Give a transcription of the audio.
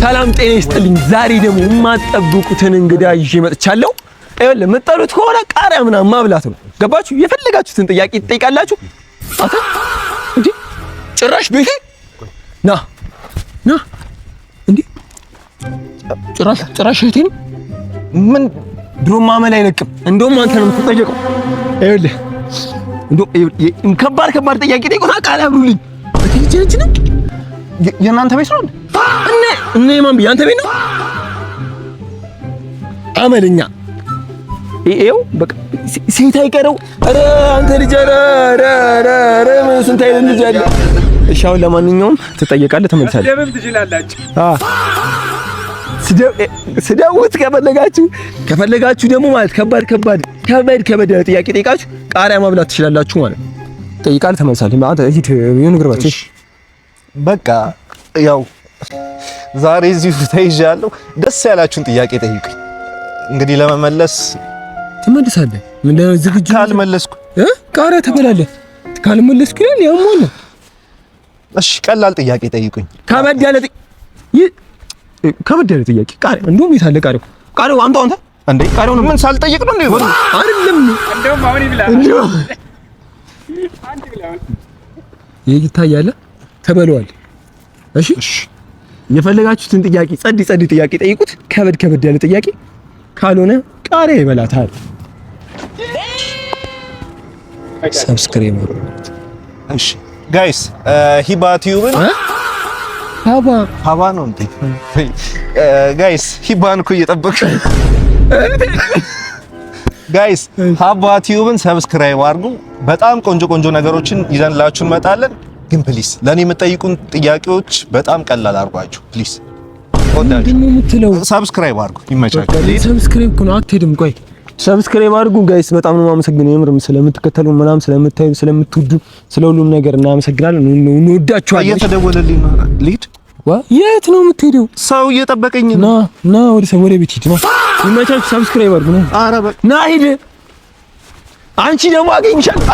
ሰላም ጤና ይስጥልኝ። ዛሬ ደግሞ የማትጠብቁትን እንግዳ ይዤ መጥቻለሁ። አይደለም የምትጠሉት ከሆነ ቃሪያ ምናምን ማብላት ነው። ገባችሁ? የፈለጋችሁትን ጥያቄ ትጠይቃላችሁ። አታ እንዴ ጭራሽ ቤቴ ና እንዴ ጭራሽ እህቴን ምን ድሮም ማመል አይለቅም። እንደውም አንተ ነው የምትጠየቀው። አይደለም እንደው ከባድ ጥያቄ ጠይቁና ቃሪያ አብሉልኝ። እቺ ነው የእናንተ ቤት ነው እኔ ማን ቢያንተ ቤት ነው አመለኛ ይሄው በቃ ሴት አይቀረው። ኧረ አንተ ልጅ ኧረ ስንት አይነት ልጅ አለ። እሺ አሁን ለማንኛውም ትጠየቃለህ፣ ተመልሳለህ። ደብም ትችላላችሁ። ስደውት ከፈለጋችሁ ደግሞ ማለት ከባድ ያለ ጥያቄ ጠይቃችሁ ቃሪያ ማብላት ትችላላችሁ ማለት ጠይቃለህ፣ ተመልሳለህ። ማለት እዚህ የሆነ ግርባችሁ በቃ ያው ዛሬ እዚሁ ተይዣለሁ። ደስ ያላችሁን ጥያቄ ጠይቁኝ። እንግዲህ ለመመለስ ትመልሳለህ። ምን ዝግጁ? ካልመለስኩ ቃሪያ ትበላለህ። ካልመለስኩ ይላል ያሞነ። እሺ ቀላል ጥያቄ ጠይቁኝ። ከበድ ያለ ጥያቄ ቃሪያ እንደውም የታለ ቃሪያው አምጣው አንተ እንዴ ቃሪያው ምን ሳልጠይቅ ነው እንዴ? አይደለም እንደውም አሁን ይብላ አንተ ብላ ይታያል። ተበለዋል። እሺ የፈለጋችሁትን ጥያቄ ጸድ ጥያቄ ጠይቁት። ከበድ ያለ ጥያቄ ካልሆነ ቃሪያ ይበላታል። ሰብስክራይብ አድርጉት። እሺ ጋይስ ሂባ ቲዩብን ሀባ ነው እንዴ? ጋይስ ሂባን እኮ እየጠበቅሽ ጋይስ ሀባ ቲዩብን ሰብስክራይብ አድርጉ። በጣም ቆንጆ ነገሮችን ይዘንላችሁ እንመጣለን። ግን ፕሊስ ለኔ የምትጠይቁን ጥያቄዎች በጣም ቀላል አድርጓችሁ ፕሊስ። ሰብስክራይብ አድርጉ። ይመቻችሁ። ሰብስክራይብ እኮ ነው አትሄድም። ቆይ ሰብስክራይብ አድርጉ ጋይስ። በጣም ነው የማመሰግነው የምርም ስለምትከተሉ ምናምን ስለምታዩ ስለምትወዱ ስለ ሁሉም ነገር እናመሰግናለን። እንወዳችኋለን። እየተደወለልኝ ነው። ልሂድ። የት ነው የምትሄደው? ሰው እየጠበቀኝ ነው። ና ወደ ቤት ሂድ። ይመቻችሁ። ሰብስክራይብ አድርጉ። ኧረ ና ሂድ። አንቺ ደግሞ አገኝሻለሁ።